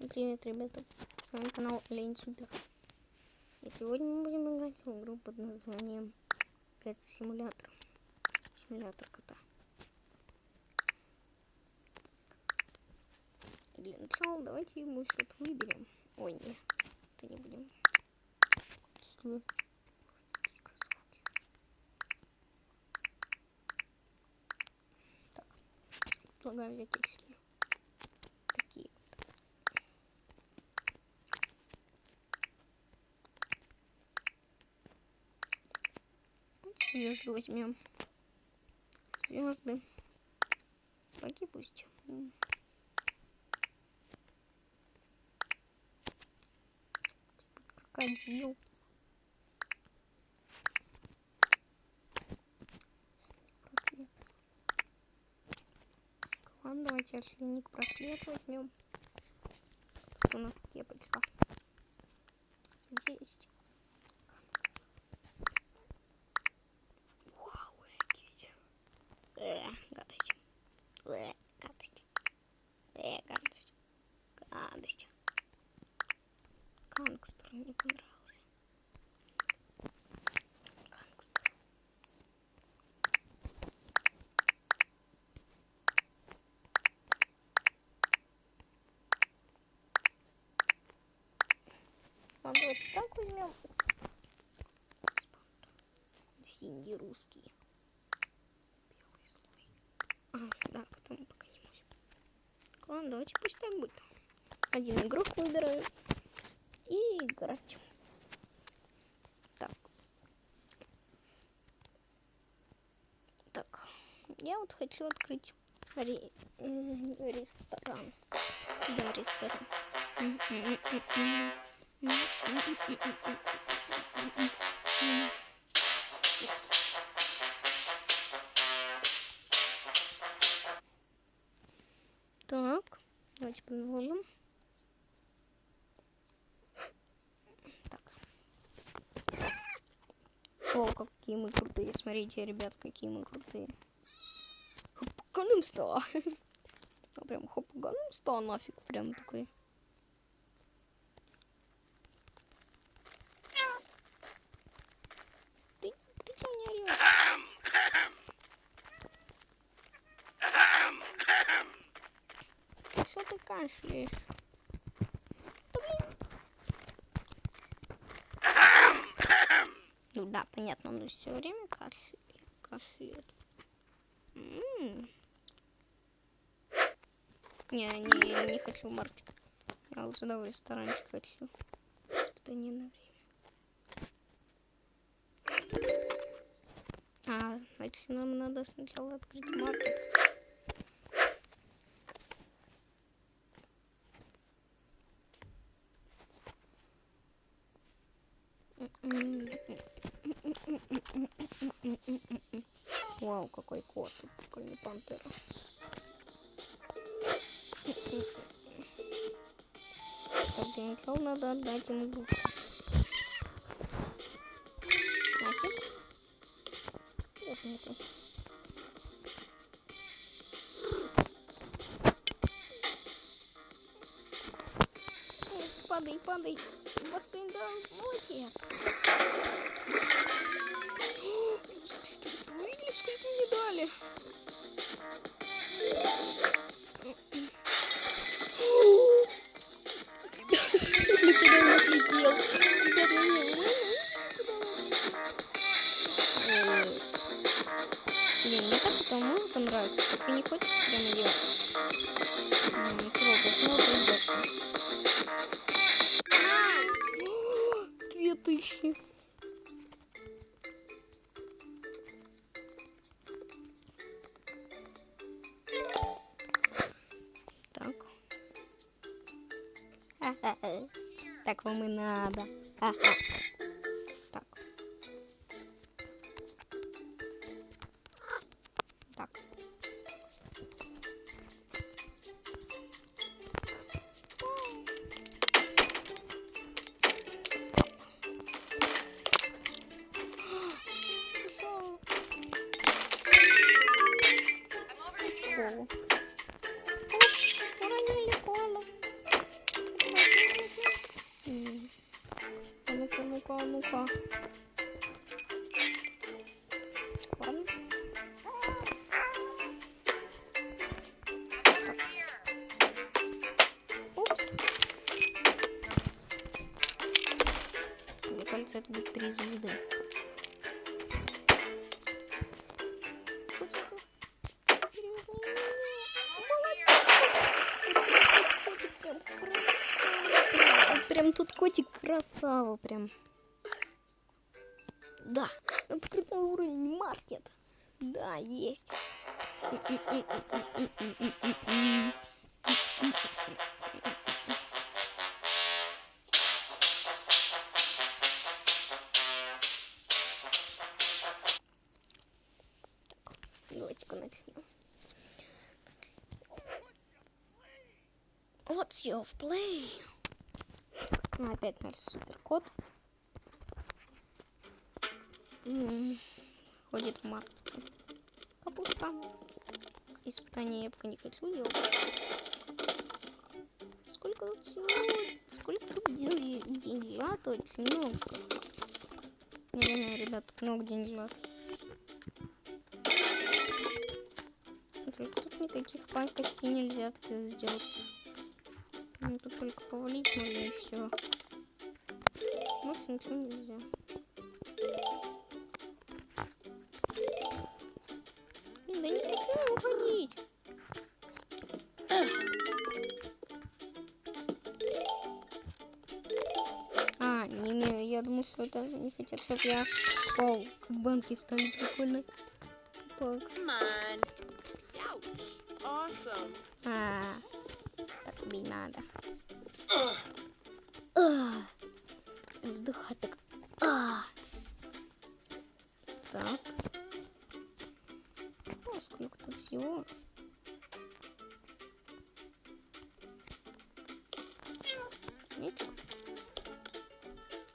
Всем привет, ребята! С вами канал Лень Супер. И сегодня мы будем играть в игру под названием Pet Simulator. Симулятор кота. И для начала давайте ему что-то выберем. Ой, нет, это не будем. Такие кроссовки. Так, предлагаю взять такие. Такие вот. Звезды возьмем. Звезды. Собаки пусть. Крокодил. Браслет. Ладно, давайте ошейник браслет возьмем. Тут у нас кепочка. Здесь. Вау, офигеть. Гадость. Гадость. Гадость. Гадость. Гангстер мне понравился. Гангстер. Ладно, давайте так возьмем. Синий русский. Белый слой. Да, потом пока не можем. Ладно, давайте пусть так будет. Один игрок выбираю. И играть. Так. Так. Я вот хочу открыть ресторан. Да, ресторан. Так, давайте продолжим. Так. О, какие мы крутые. Смотрите, ребят, какие мы крутые. Ганнам Стар. Прям хоп, Ганнам Стар нафиг. Прям такой. Ты что не орешь? Что ты кашляешь? Да блин. Ну да, понятно, он все время кашляет. Не хочу маркет. Я лучше в ресторанчик хочу. Испытание на время. Значит, нам надо сначала открыть маркет. Вау, какой кот. Такой не пантера. Так, для начала надо отдать ему игрушку. Нафиг. Вот нету. Падай, падай. Бассейн, да, молодец. Вы видели, сколько мне дали? Или куда он отлетел? Ребята, блин, мне так эта музыка нравится. Так и не хочется прям ее трогать, но придется. 2000. Так. Так вам и надо. Так. Так. Колу. Упс, уронили колу. тут котик красава прям. Да, открытый уровень, маркет. Да, есть. Давайте-ка начнем. What's your play? Ну, опять наш суперкот. Ходит в маркет. Капуста. Испытание я пока не хочу делать. Сколько тут всего? Сколько тут деньжат? Очень много. Наверное, ребят, тут много деньжат. Только тут никаких пакостей нельзя таких сделать. Тут только повалить можно и все. Больше ничего нельзя. Блин, да не хочу я уходить. Не, я думаю, что это не хотят, чтобы я... Вау, как банки стали прикольно. Так. Так тебе и надо. Вздыхать так. Так. О, сколько тут всего. Мячик.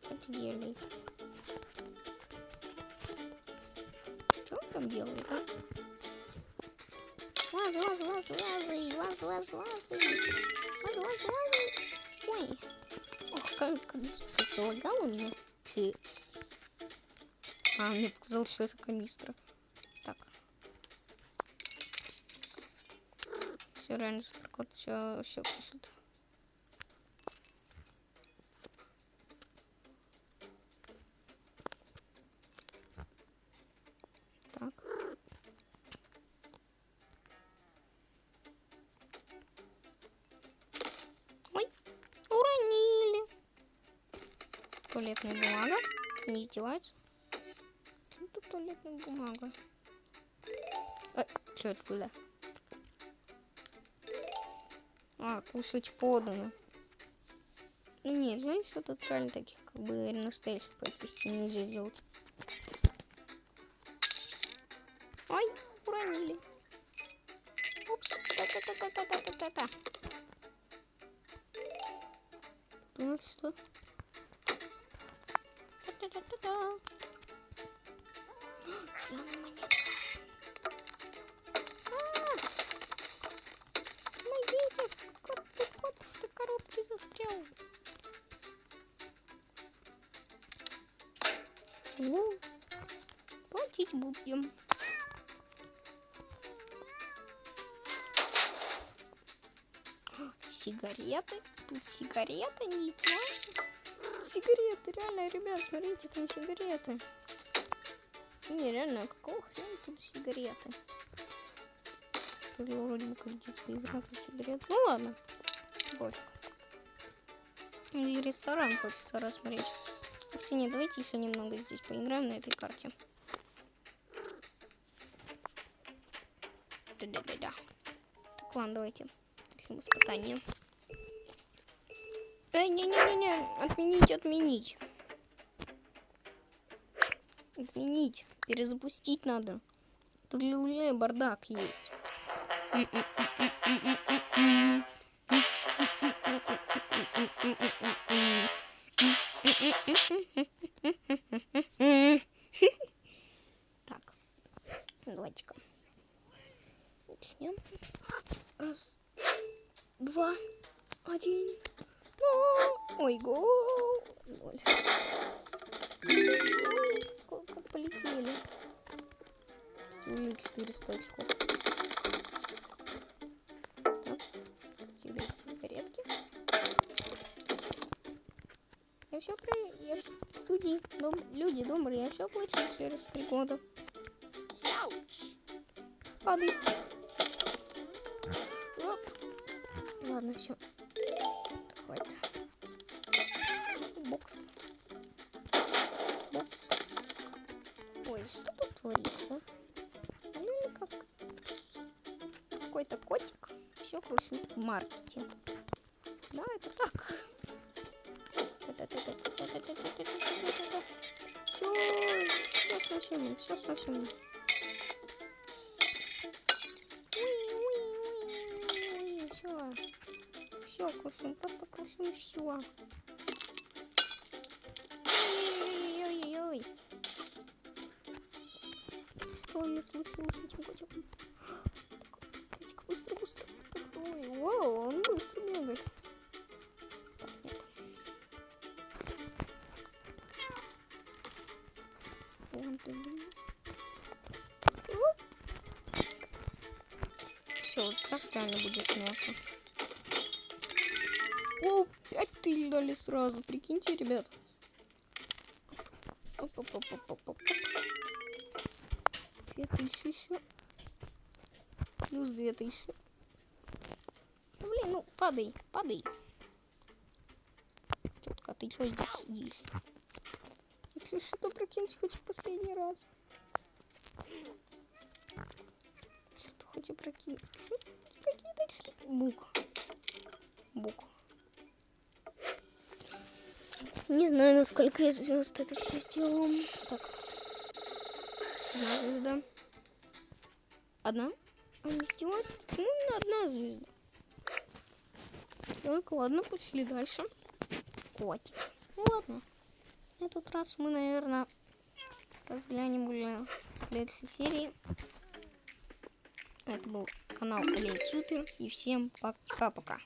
Что делает? Что он там делает, а? Лазай. Ой. Ох, как залагал у меня. Мне показалось, что это канистра. Так. Все, реально суперкот, все пишет. Так. Ой, уронили. Туалетная бумага. Не издевается. Что тут туалетная бумага? Что это куда? Кушать подано. Нет, знаешь, что тут реально таких как бы настоящих подписей нельзя делать. Ой, уронили. Упс. Та-та-та-та-та-та-та-та. У нас что? Та-та-та-та-та. Зелёная монетка. Помогите, кот в коробке застрял. Ну, платить будем. Сигареты? Тут сигареты, не издевайся. Сигареты, реально, ребят, смотрите, там сигареты. Не, реально, какого хрена тут сигареты? Тут вроде бы как детская игра, тут сигареты. Ну ладно, пофиг. И ресторан хочется рассмотреть. Кстати, нет, давайте еще немного здесь поиграем на этой карте. Да. Так, ладно, давайте. Начнем испытание. Не. Отменить. Отменить. Перезапустить надо. Тут уже бардак есть. Так. Давайте-ка. Начнем. Раз, два, один. Ой, гол. 0. Как полетели. 400 очков. Так. Тебе сигаретки. Я все люди добрые, я все плачу через 3 года. Падай. Оп. Ладно, все. Так, хватит. Бокс. Бокс. Ой, что тут творится? Ну или как какой-то котик все крушит в маркете. Да, это так. Все совсем, все совсем. Все крушим, просто крушим все. Ой-ой-ой. Что случилось с этим котиком? Котик, быстро, быстро. Ой, вау, он быстро бегает. Так, нет. Все, вот сейчас реально будет мясо. О, 5 тысяч дали сразу, прикиньте, ребят. Оп-оп-оп-оп-оп-оп. 2000 еще. Плюс 2000. Ну, блин, ну, падай, падай. Тетка, ты что здесь сидишь? Если что-то прокинуть хоть в последний раз. Что-то хоть и прокинуть. Какие-то бук. Бук. Не знаю, насколько я звезд это все сделала. Так. Одна звезда. Одна? А не издеваться? Ну, одна звезда. Так, ладно, пошли дальше. Котик. Ну ладно. Этот раз мы, наверное, разглянем уже в следующей серии. Это был канал Олень Супер. И всем пока-пока.